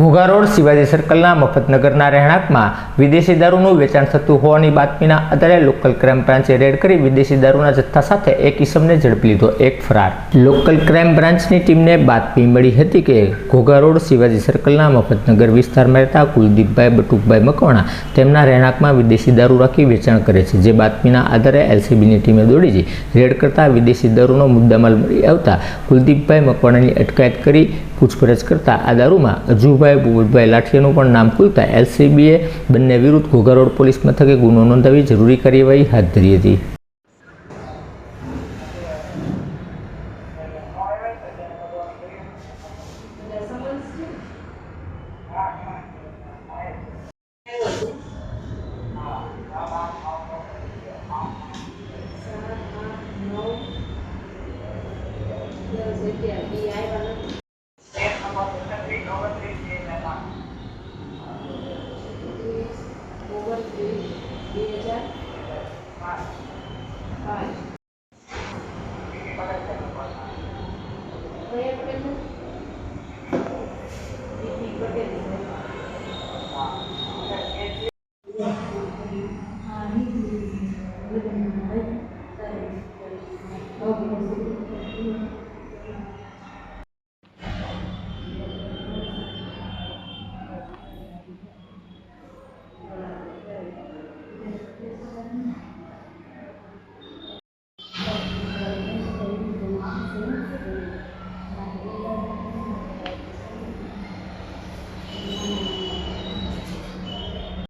Ghogha road Shivaji સર્કલના મફતનગરના રહેણાંકમાં વિદેશી દારૂનું વેચાણ થતું હોવાની બાતમીના આધારે લોકલ ક્રાઇમ બ્રાન્ચે રેડ કરી વિદેશી દારૂના જથ્થા સાથે એક ઈસમને ઝડપી લીધો, એક ફરાર। લોકલ ક્રાઇમ બ્રાન્ચની ટીમને બાતમી મળી હતી કે ઘોઘા રોડ શિવાજી સર્કલના મફતનગર વિસ્તારમાં રહેતા કુલદીપભાઈ બટુકભાઈ મકવાણા તેમના રહેણાંકમાં વિદેશી દારૂ રાખી વેચાણ કરે છે। જે બાતમીના આધારે એલસીબીની ટીમે દોડી જઈ રેડ કરતા વિદેશી દારૂનો મુદ્દામાલ મળી આવતા કુલદીપભાઈ મકવાણાની અટકાયત કરી પૂછપરછ કરતા આ દારૂમાં અજુભાઈ ભૂપતભાઈ લાઠીયાનું પણ નામ ખુલતા એલસીબીએ બંને વિરુદ્ધ ઘોઘા રોડ પોલીસ મથકે ગુનો નોંધાવી જરૂરી કાર્યવાહી હાથ ધરી હતી। Okay.